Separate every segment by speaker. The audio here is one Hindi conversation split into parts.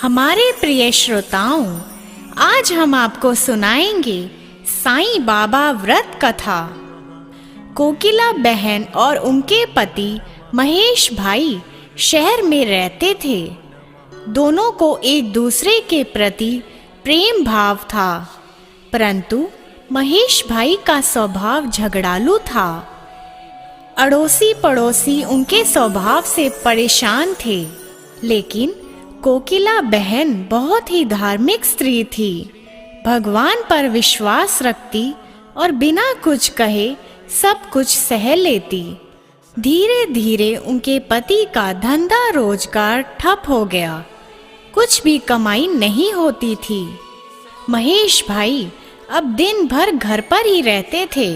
Speaker 1: हमारे प्रिय श्रोताओं, आज हम आपको सुनाएंगे साईं बाबा व्रत कथा। कोकिला बहन और उनके पति महेश भाई शहर में रहते थे। दोनों को एक दूसरे के प्रति प्रेम भाव था, परंतु महेश भाई का स्वभाव झगड़ालू था। अड़ोसी पड़ोसी उनके स्वभाव से परेशान थे, लेकिन कोकिला बहन बहुत ही धार्मिक स्त्री थी। भगवान पर विश्वास रखती और बिना कुछ कहे सब कुछ सह लेती। धीरे धीरे उनके पति का धंधा रोजगार ठप हो गया, कुछ भी कमाई नहीं होती थी। महेश भाई अब दिन भर घर पर ही रहते थे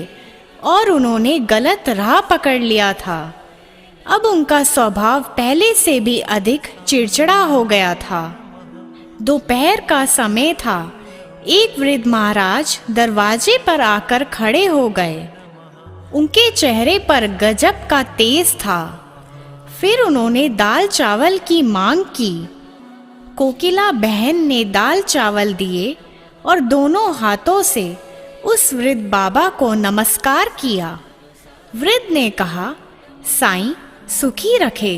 Speaker 1: और उन्होंने गलत राह पकड़ लिया था। अब उनका स्वभाव पहले से भी अधिक चिड़चिड़ा हो गया था। दोपहर का समय था। एक वृद्ध महाराज दरवाजे पर आकर खड़े हो गए। उनके चेहरे पर गजब का तेज था। फिर उन्होंने दाल चावल की मांग की। कोकिला बहन ने दाल चावल दिए और दोनों हाथों से उस वृद्ध बाबा को नमस्कार किया। वृद्ध ने कहा, साईं सुखी रखे।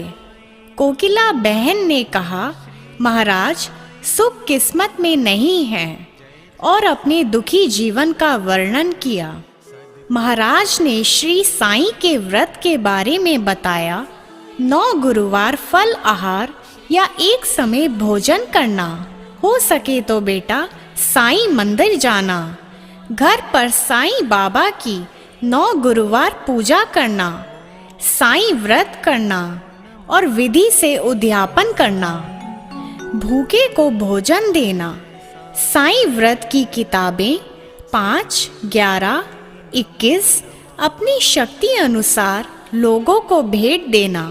Speaker 1: कोकिला बहन ने कहा, महाराज सुख किस्मत में नहीं है, और अपने दुखी जीवन का वर्णन किया। महाराज ने श्री साईं के व्रत के बारे में बताया। 9 गुरुवार फल आहार या एक समय भोजन करना, हो सके तो बेटा साईं मंदिर जाना, घर पर साईं बाबा की 9 गुरुवार पूजा करना, साईं व्रत करना और विधि से उद्यापन करना, भूखे को भोजन देना, साईं व्रत की किताबें 5, 11, 21 अपनी शक्ति अनुसार लोगों को भेंट देना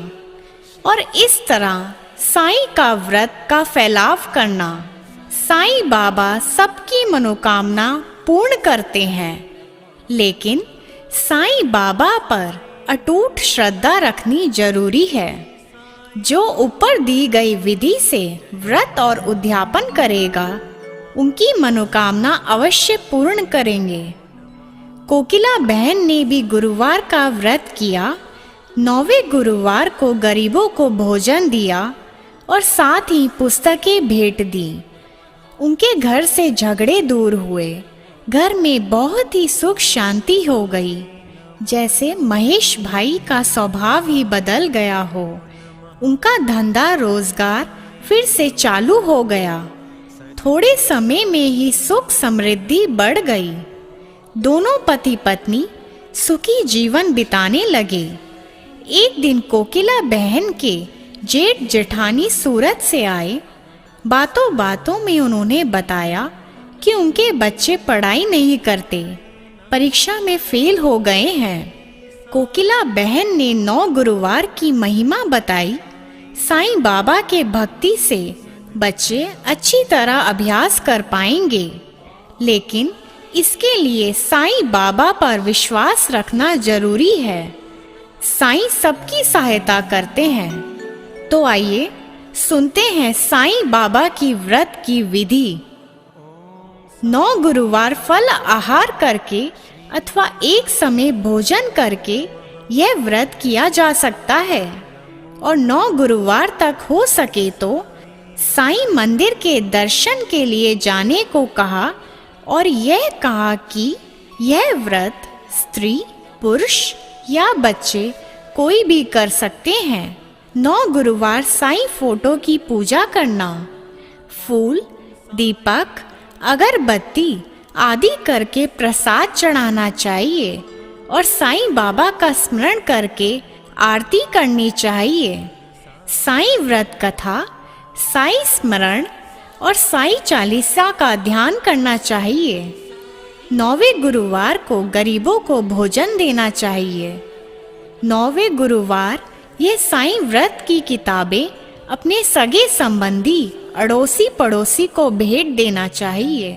Speaker 1: और इस तरह साईं का व्रत का फैलाव करना। साईं बाबा सबकी मनोकामना पूर्ण करते हैं, लेकिन साईं बाबा पर अटूट श्रद्धा रखनी जरूरी है। जो ऊपर दी गई विधि से व्रत और उद्यापन करेगा, उनकी मनोकामना अवश्य पूर्ण करेंगे। कोकिला बहन ने भी गुरुवार का व्रत किया। 9वें गुरुवार को गरीबों को भोजन दिया और साथ ही पुस्तकें भेंट दी। उनके घर से झगड़े दूर हुए। घर में बहुत ही सुख शांति हो गई, जैसे महेश भाई का स्वभाव ही बदल गया हो। उनका धंधा रोजगार फिर से चालू हो गया। थोड़े समय में ही सुख समृद्धि बढ़ गई। दोनों पति पत्नी सुखी जीवन बिताने लगे। एक दिन कोकिला बहन के जेठ जेठानी सूरत से आए। बातों बातों में उन्होंने बताया कि उनके बच्चे पढ़ाई नहीं करते, परीक्षा में फेल हो गए हैं। कोकिला बहन ने 9 गुरुवार की महिमा बताई। साईं बाबा के भक्ति से बच्चे अच्छी तरह अभ्यास कर पाएंगे, लेकिन इसके लिए साईं बाबा पर विश्वास रखना जरूरी है। साईं सबकी सहायता करते हैं। तो आइए सुनते हैं साईं बाबा की व्रत की विधि। 9 गुरुवार फल आहार करके अथवा एक समय भोजन करके यह व्रत किया जा सकता है, और 9 गुरुवार तक हो सके तो साईं मंदिर के दर्शन के लिए जाने को कहा, और यह कहा कि यह व्रत स्त्री, पुरुष या बच्चे कोई भी कर सकते हैं। 9 गुरुवार साईं फोटो की पूजा करना, फूल, दीपक, अगरबत्ती आदि करके प्रसाद चढ़ाना चाहिए और साईं बाबा का स्मरण करके आरती करनी चाहिए। साईं व्रत कथा, साईं स्मरण और साईं चालीसा का ध्यान करना चाहिए। 9वें गुरुवार को गरीबों को भोजन देना चाहिए। 9वें गुरुवार ये साईं व्रत की किताबें अपने सगे संबंधी, अड़ोसी पड़ोसी को भेंट देना चाहिए।